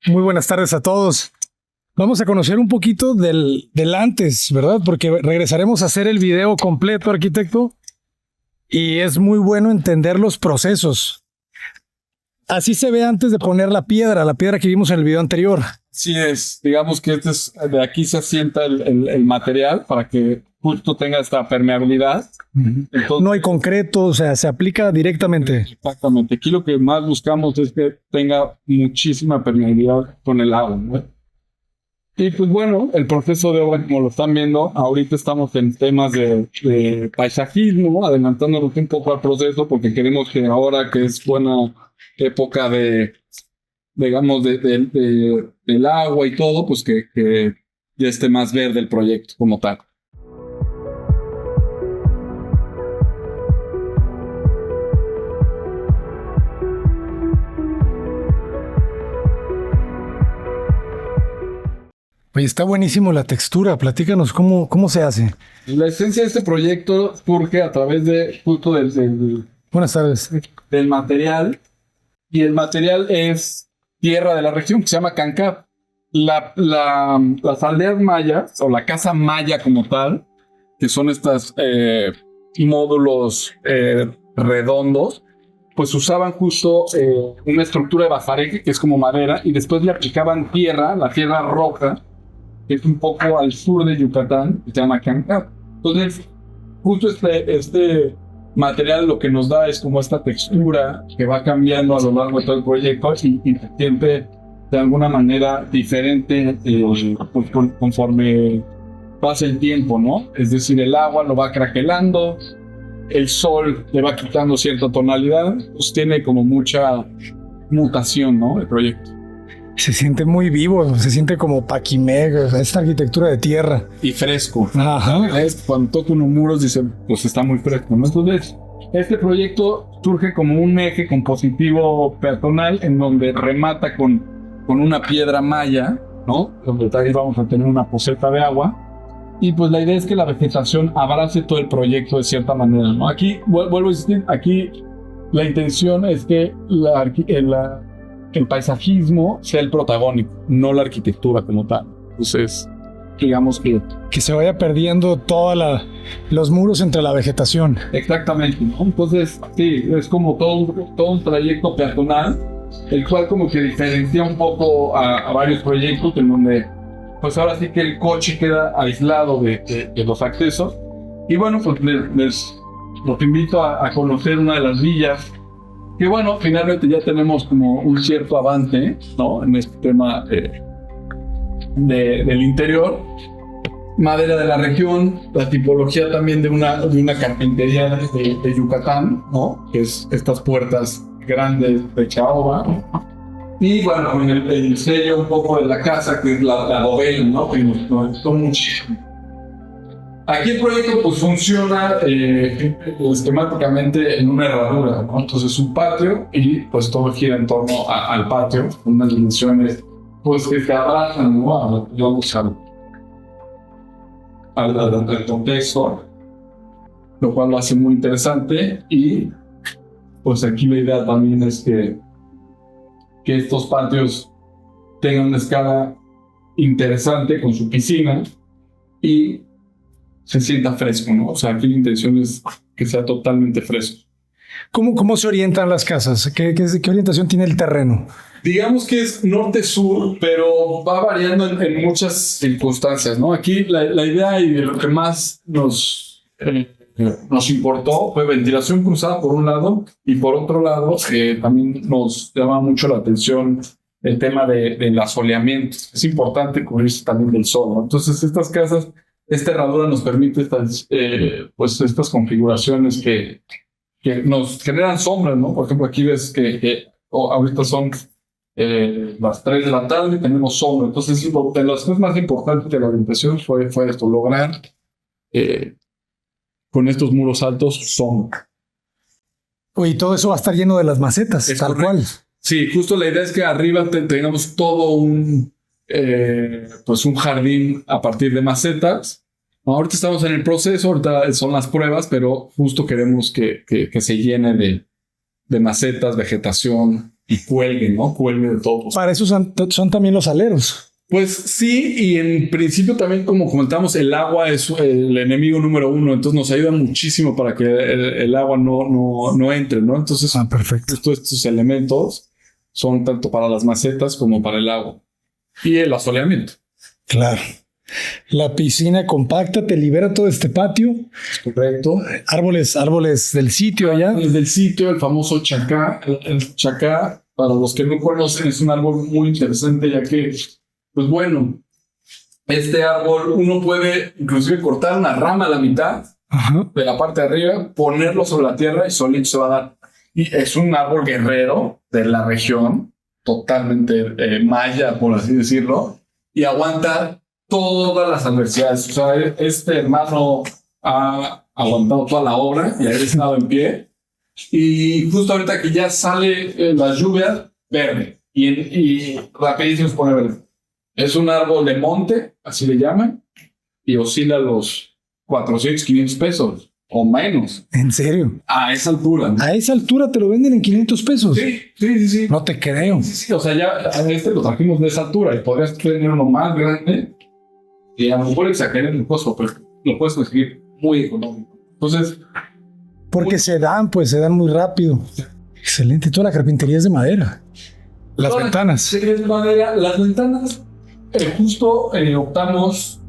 Muy buenas tardes a todos. Vamos a conocer un poquito del antes, ¿verdad? Porque regresaremos a hacer el video completo, arquitecto, y es muy bueno entender los procesos. Así se ve antes de poner la piedra que vimos en el video anterior. Sí es, digamos que de aquí se asienta el material para que justo tenga esta permeabilidad. Entonces, no hay concreto, o sea, se aplica directamente. Exactamente. Aquí lo que más buscamos es que tenga muchísima permeabilidad con el agua, ¿no? Y pues bueno, el proceso de obra, como lo están viendo, ahorita estamos en temas de paisajismo, adelantándonos un poco al proceso, porque queremos que ahora que es buena época digamos, del agua y todo, pues que ya esté más verde el proyecto como tal. Oye, está buenísimo la textura. Platícanos cómo se hace. La esencia de este proyecto surge a través de justo Buenas tardes. Del material. Y el material es tierra de la región que se llama Cancab. Las aldeas mayas, o la casa maya como tal, que son estos módulos redondos, pues usaban justo una estructura de bazareque, que es como madera, y después le aplicaban tierra, la tierra roja, que es un poco al sur de Yucatán, que se llama Cancab. Entonces, justo este material lo que nos da es como esta textura que va cambiando a lo largo de todo el proyecto y se siente de alguna manera diferente pues conforme pasa el tiempo, ¿no? Es decir, el agua lo va craquelando, el sol le va quitando cierta tonalidad, pues tiene como mucha mutación, ¿no? El proyecto. Se siente muy vivo, se siente como Paquimeg, esta arquitectura de tierra. Y fresco. Ajá. Cuando toca unos muros dicen, pues está muy fresco, ¿no? Entonces, este proyecto surge como un eje compositivo peatonal en donde remata con una piedra maya, ¿no? Donde también vamos a tener una poceta de agua. Y pues la idea es que la vegetación abrace todo el proyecto de cierta manera, ¿no? Aquí, vuelvo a insistir, aquí la intención es que el paisajismo sea el protagónico, no la arquitectura como tal. Entonces, digamos que se vaya perdiendo los muros entre la vegetación. Exactamente, ¿no? Entonces, sí, es como todo un trayecto peatonal, el cual como que diferencia un poco a varios proyectos en donde, pues ahora sí que el coche queda aislado de los accesos. Y bueno, pues los invito a conocer una de las villas, que bueno, finalmente ya tenemos como un cierto avance, ¿no? En este tema del interior. Madera de la región, la tipología también de una carpintería de Yucatán, ¿no? Que es estas puertas grandes de caoba. Y bueno, el sello un poco de la casa, que es la dovela, ¿no? Que nos gustó muchísimo. Aquí el proyecto pues funciona esquemáticamente en una herradura, ¿no? Entonces un patio y pues todo gira en torno al patio, unas dimensiones pues que se abrazan, ¿no? Al contexto, lo cual lo hace muy interesante. Y pues aquí la idea también es que estos patios tengan una escala interesante con su piscina y se sienta fresco, ¿no? O sea, aquí la intención es que sea totalmente fresco. ¿Cómo se orientan las casas? ¿Qué orientación tiene el terreno? Digamos que es norte-sur, pero va variando en muchas circunstancias, ¿no? Aquí la idea y lo que más nos importó fue ventilación cruzada por un lado, y por otro lado también nos llama mucho la atención el tema del asoleamiento. Es importante cubrirse también del sol, ¿no? Entonces estas casas, esta herradura nos permite estas configuraciones que nos generan sombras, ¿no? Por ejemplo, aquí ves que ahorita son las 3 de la tarde y tenemos sombra. Entonces, de las cosas más importantes de la orientación fue esto, lograr con estos muros altos sombra. Oye, todo eso va a estar lleno de las macetas, tal cual. Sí, justo la idea es que arriba tengamos todo un jardín a partir de macetas. Ahorita estamos en el proceso, ahorita son las pruebas, pero justo queremos que se llene de macetas, vegetación, y cuelgue, ¿no? Cuelgue de todo. Para eso son también los aleros. Pues sí, y en principio también, como comentamos, el agua es el enemigo número uno, entonces nos ayuda muchísimo para que el agua no entre, ¿no? Entonces, Perfecto. Estos elementos son tanto para las macetas como para el agua y el asoleamiento. Claro. La piscina compacta te libera todo este patio. Correcto. Árboles del sitio allá. Desde el sitio, el famoso chacá. El chacá, para los que no conocen, es un árbol muy interesante, ya que, pues bueno, este árbol uno puede inclusive cortar una rama a la mitad de la parte de arriba, ponerlo sobre la tierra y solito se va a dar. Y es un árbol guerrero de la región, totalmente maya, por así decirlo, y aguanta todas las adversidades. O sea, este hermano ha aguantado toda la obra y ha estado en pie. Y justo ahorita que ya sale las lluvias, verde. Y rapidísimo se pone verde. Es un árbol de monte, así le llaman, y oscila los 400, 500 pesos o menos. ¿En serio? A esa altura, ¿no? A esa altura te lo venden en 500 pesos. Sí. No te creo. Sí, o sea, ya a este lo trajimos de esa altura y podrías tener uno más grande y a lo mejor exagerar el costo, pero lo puedes conseguir muy económico. Entonces, porque se dan muy rápido. Excelente. Toda la carpintería es de madera. Las ventanas. Sí, es de madera. Las ventanas, justo optamos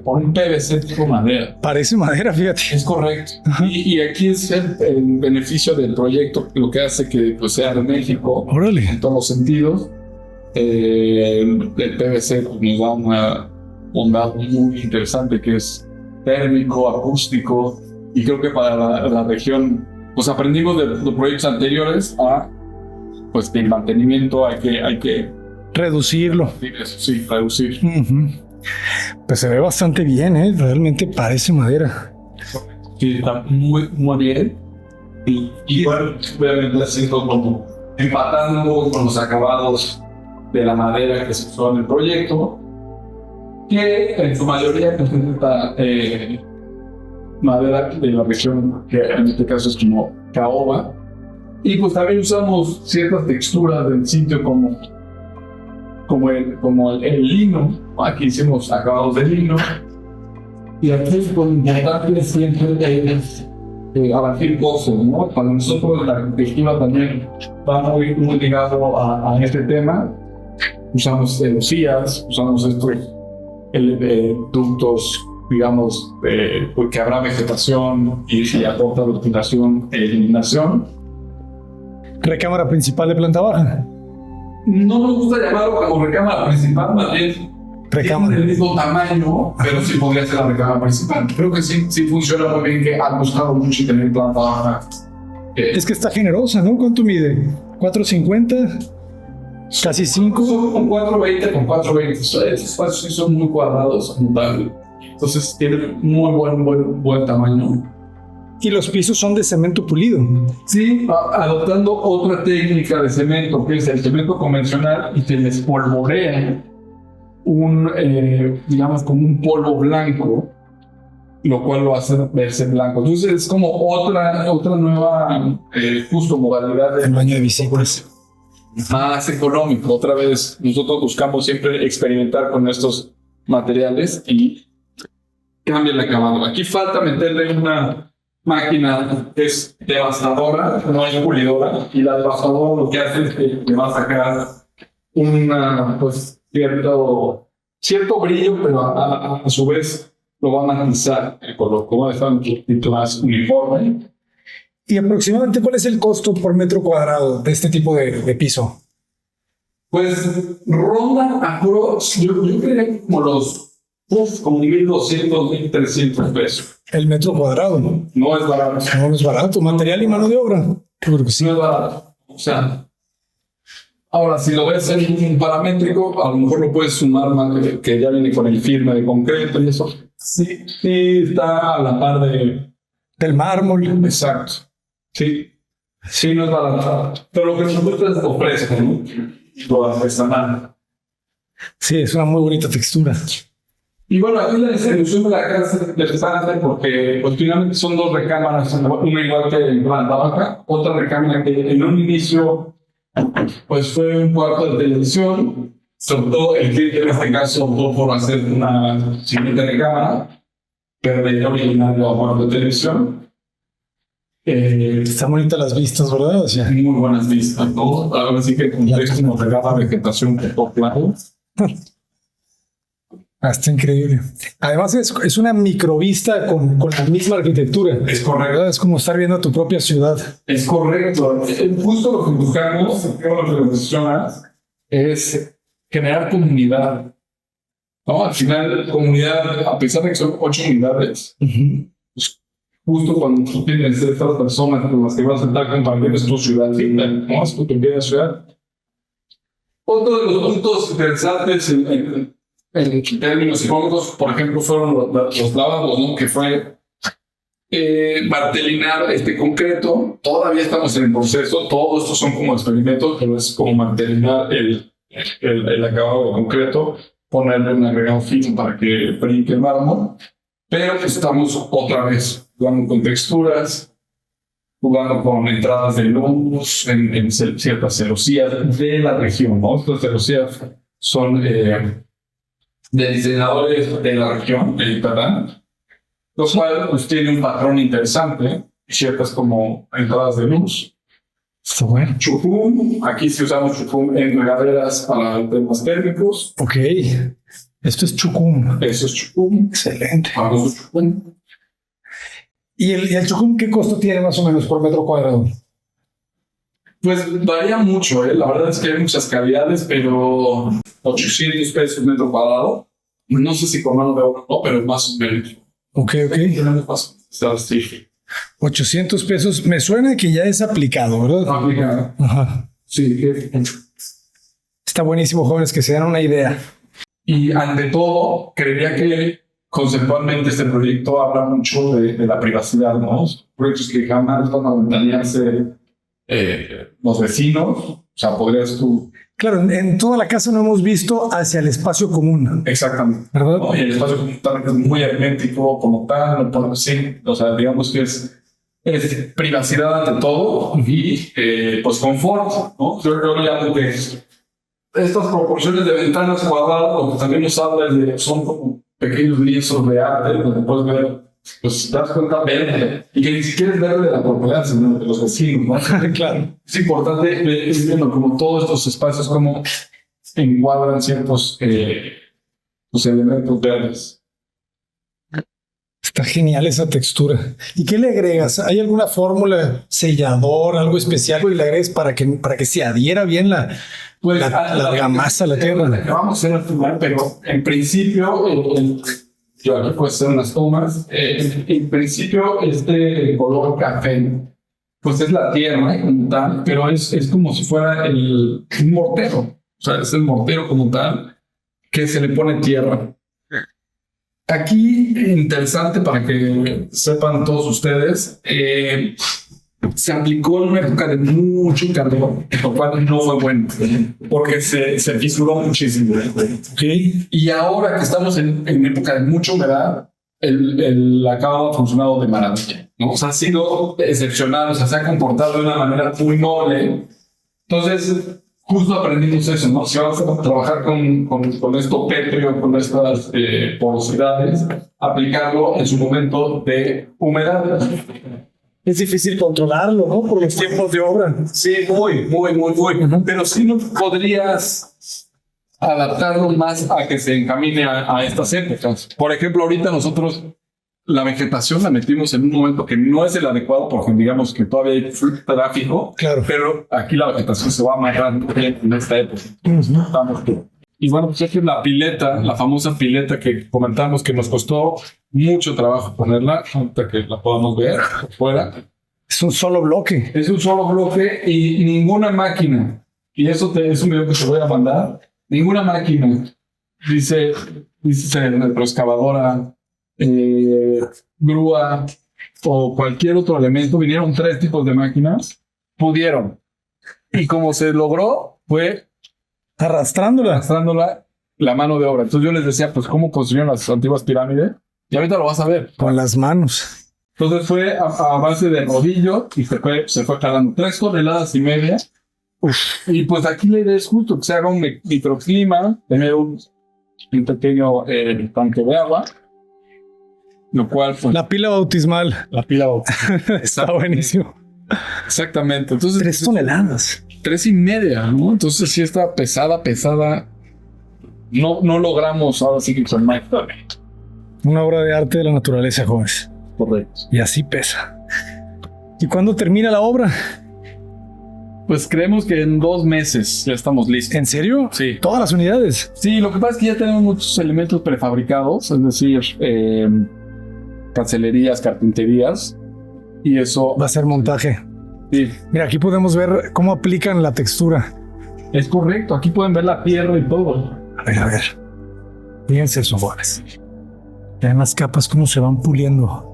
por un PVC tipo madera. Parece madera, fíjate. Es correcto. Y aquí es el beneficio del proyecto, lo que hace que pues, sea de México. Órale. En todos los sentidos. El PVC pues, nos da una bondad muy interesante que es térmico, acústico, y creo que para la región pues aprendimos de los proyectos anteriores a pues que el mantenimiento hay que reducirlo. Sí, reducir. Pues se ve bastante bien, realmente parece madera. Sí, está muy bien. Y bueno, obviamente haciendo como empatando con los acabados de la madera que se usó en el proyecto, que en su mayoría presenta madera de la región, que en este caso es como caoba. Y pues también usamos ciertas texturas del sitio como el lino. Aquí hicimos acabados de lino. Y aquí con importante siempre es abatir cosas, ¿no? Para nosotros la arquitectura también va muy ligado a este tema. Usamos celosías, usamos estos ductos, digamos, porque habrá vegetación y aporta ventilación e iluminación. ¿Recámara principal de planta baja? No me gusta llamarlo como recámara principal, más bien recámara del mismo tamaño, pero sí podría ser la recámara principal. Creo que sí funciona muy bien, que ha gustado mucho y tener planta baja. Es que está generosa, ¿no? ¿Cuánto mide? ¿450? ¿Casi 5? Son con 420 con 420. Estos espacios sí son muy cuadrados, entonces tienen muy buen tamaño. Y los pisos son de cemento pulido. Sí, adoptando otra técnica de cemento, que es el cemento convencional, y se les polvorea digamos, como un polvo blanco, lo cual lo hace verse blanco. Entonces es como otra nueva, justo modalidad de baño de visitas. Más económico. Otra vez, nosotros buscamos siempre experimentar con estos materiales y cambiar el acabado. Aquí falta meterle una máquina que es devastadora, no es pulidora, y la devastadora lo que hace es que le va a sacar pues, cierto brillo, pero a su vez lo va a matizar el color, como dejar un poquito más uniforme. ¿Y aproximadamente cuál es el costo por metro cuadrado de este tipo de piso? Pues ronda yo creo como los como 1,200, 1,300 pesos. El metro cuadrado, ¿no? No es barato. No es barato. Material y mano de obra. Creo que sí. No es barato. O sea, ahora si lo ves en un paramétrico, a lo mejor lo puedes sumar más, que ya viene con el firme de concreto y eso. Sí, está a la par del mármol. Exacto. Sí, no es barato. Pero lo que nosotros ofrece, ¿no? Lo artesanal. Sí, es una muy bonita textura. Y bueno, aquí la distribución de la casa es interesante porque pues, finalmente son dos recámaras, una igual que en planta baja, otra recámara que en un inicio Pues fue un cuarto de televisión. Sobre todo el cliente en este caso optó por hacer una siguiente de cámara, pero la idea original de cuarto de televisión. Están bonitas las vistas, ¿verdad? O sea, Muy buenas vistas, ¿no? Ahora sí que el contexto nos regala vegetación por todos lados. está increíble. Además, es una microvista con la misma arquitectura. Es correcto. ¿Verdad? Es como estar viendo tu propia ciudad. Es correcto. Justo lo que buscamos, lo que lo mencionas, es generar comunidad. ¿No? Al final, comunidad, a pesar de que son 8 unidades, pues, justo cuando tú tienes estas personas con las que vas a estar compartiendo tu ciudad, ¿no? Es tu pequeña ciudad. Otro de los puntos interesantes en términos económicos, por ejemplo, fueron los lavabos, ¿no? Que fue martelinar este concreto. Todavía estamos en el proceso, todos estos son como experimentos, pero es como martelinar el acabado de concreto, ponerle un agregado fino para que brinque el mármol, pero estamos otra vez jugando con texturas, jugando con entradas de luz en ciertas celosías de la región, ¿no? Estas celosías son de diseñadores de la región, de Yucatán, lo cual pues, tiene un patrón interesante, ciertas como entradas de luz. Está bueno. Chucum, aquí sí usamos chucum en regaderas para temas térmicos. Ok. Esto es chucum. Eso es chucum. Excelente. Famoso chucum. ¿Y el chucum qué costo tiene más o menos por metro cuadrado? Pues varía mucho, ¿eh? La verdad es que hay muchas calidades, pero 800 pesos metro cuadrado. No sé si con mano de obra no, pero más o menos. Ok. Tenemos más. Sí. 800 pesos. Me suena que ya es aplicado, ¿verdad? Aplicada. Ajá. Sí. Está buenísimo, jóvenes, que se den una idea. Y ante todo, creería que conceptualmente este proyecto habla mucho de la privacidad, ¿no? Proyectos que jamás van a ventanearse los vecinos. O sea, podrías tú... Claro, en toda la casa no hemos visto hacia el espacio común. Exactamente. ¿Verdad? ¿No? Y el espacio común también es muy hermético como tal, no sí, o sea, digamos que es privacidad ante todo y pues confort, ¿no? Yo lo llamo que estas proporciones de ventanas cuadradas, lo que también nos habla es de son como pequeños lienzos de arte donde puedes ver, pues te das cuenta verde y que ni siquiera es verde de la propiedad, sino de los vecinos, ¿no? Claro. Es importante ir viendo como todos estos espacios como encuadran ciertos los elementos verdes. Está genial esa textura. ¿Y qué le agregas? ¿Hay alguna fórmula, sellador, algo especial que le agregues para que se adhiera bien la argamasa a la tierra? Que vamos a hacer al final, pero en principio, yo aquí puedo hacer unas tomas. En principio, este color café, pues es la tierra como tal, pero es como si fuera un mortero. O sea, es el mortero como tal que se le pone tierra. Aquí, interesante para que sepan todos ustedes, se aplicó en una época de mucho calor, lo cual no fue bueno, porque se fisuró muchísimo. Okay. Y ahora que estamos en época de mucha humedad, el acabado ha funcionado de maravilla, ¿no? O sea, ha sido excepcional, o sea, se ha comportado de una manera muy noble. Entonces, justo aprendimos eso, ¿no? Si vamos a trabajar con esto pétreo, con estas porosidades, aplicarlo en su momento de humedad. Es difícil controlarlo, ¿no? Por los tiempos de obra. Sí, muy. Pero sí no podrías adaptarlo más a que se encamine a estas épocas. Por ejemplo, ahorita nosotros la vegetación la metimos en un momento que no es el adecuado porque digamos que todavía hay tráfico, claro, pero aquí la vegetación se va amarrando en esta época. Y bueno, pues es la pileta, la famosa pileta que comentamos que nos costó mucho trabajo ponerla, ahorita que la podamos ver afuera. Es un solo bloque. Es un solo bloque y ninguna máquina, y eso es un video que te voy a mandar, ninguna máquina, dice retroexcavadora, grúa o cualquier otro elemento, vinieron 3 tipos de máquinas, pudieron. Y como se logró, fue arrastrándola la mano de obra. Entonces yo les decía, pues, ¿cómo construyeron las antiguas pirámides? Y ahorita lo vas a ver. Con las manos. Entonces fue a base de rodillo y se fue calando 3,5 toneladas Y pues aquí la idea es justo que se haga un microclima, tener un pequeño tanque de agua, lo cual pues, La pila bautismal. la pila Está buenísimo. exactamente. Entonces 3 toneladas. 3.5, ¿no? Entonces sí está pesada. No logramos ahora sí que con Mike. Una obra de arte de la naturaleza, jóvenes. Correcto. Y así pesa. ¿Y cuándo termina la obra? Pues creemos que en 2 meses ya estamos listos. ¿En serio? Sí. Todas las unidades. Sí, lo que pasa es que ya tenemos muchos elementos prefabricados, es decir, cancelerías, carpinterías, y eso Va a ser montaje. sí, Mira, aquí podemos ver cómo aplican la textura. es correcto. Aquí pueden ver la piedra y todo. A ver. Fíjense esos jóvenes. Vean las capas cómo se van puliendo.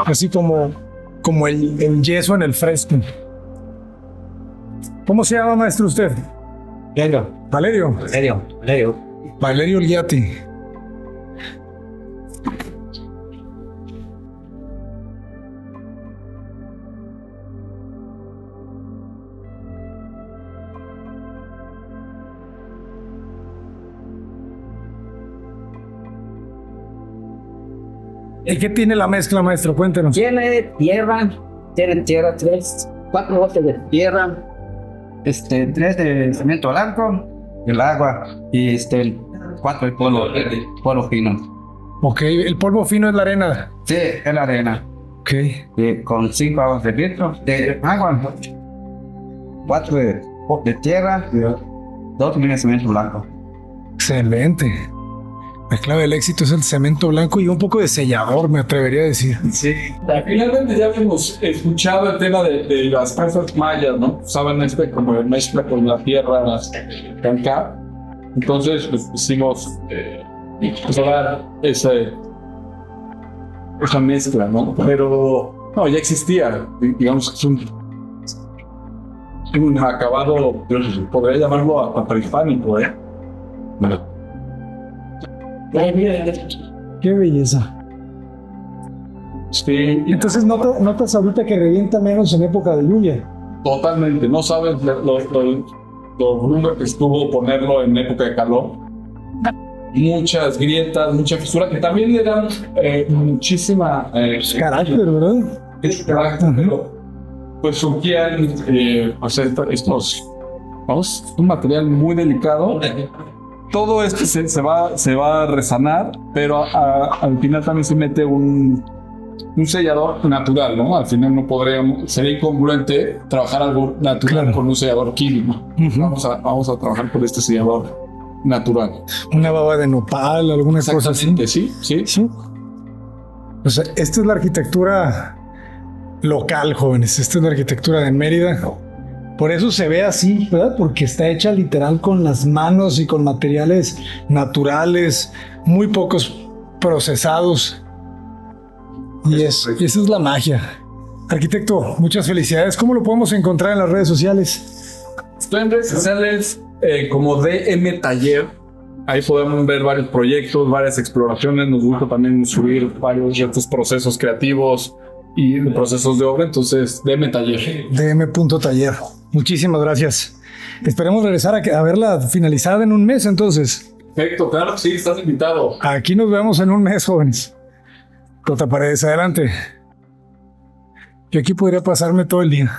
Así como el yeso en el fresco. ¿Cómo se llama, maestro, usted? Valerio. Valerio Olgiati. ¿Y qué tiene la mezcla, maestro? Cuéntenos. Tiene tierra, 4 botes de tierra, 3 de cemento blanco, el agua y 4 de polvo fino. Ok, el polvo fino es la arena. Sí, es la arena. Ok. Con 5 aguas de litro de agua, 4 de tierra, 2 de cemento blanco. Excelente. La clave del éxito es el cemento blanco y un poco de sellador, me atrevería a decir. Sí. Finalmente ya habíamos escuchado el tema de las casas mayas, ¿no? Usaban como mezcla con la tierra canca. Entonces, pues hicimos probar esa mezcla, ¿no? Pero no, ya existía. Digamos que es un acabado, podría llamarlo hasta prehispánico, ¿eh? Bueno. Qué belleza. Sí, Entonces notas ahorita que revienta menos en época de lluvia. totalmente. No sabes lo duro que estuvo ponerlo en época de calor. Muchas grietas, mucha fisura, que también le dan muchísima Carácter, ¿verdad? carácter, pero pues surgían un material muy delicado. Todo esto se va a resanar, pero al final también se mete un sellador natural, ¿no? Al final sería incongruente trabajar algo natural Claro. con un sellador químico. Ujú. Vamos a trabajar con este sellador natural. Una baba de nopal, alguna cosa así. Exactamente, sí. Sí. O sea, esta es la arquitectura local, jóvenes. Esta es la arquitectura de Mérida. Por eso se ve así, ¿verdad? Porque está hecha literal con las manos y con materiales naturales, muy pocos procesados. Y esa es la magia. Arquitecto, muchas felicidades. ¿Cómo lo podemos encontrar en las redes sociales? Estoy en redes sociales como DM Taller. Ahí podemos ver varios proyectos, varias exploraciones. Nos gusta también subir varios de estos procesos creativos y procesos de obra. Entonces, DM Taller. dm.taller. Muchísimas gracias. Esperemos regresar a verla finalizada en un mes, entonces. Perfecto, claro, sí, estás invitado. Aquí nos vemos en un mes, jóvenes. Tota Paredes, adelante. Yo aquí podría pasarme todo el día.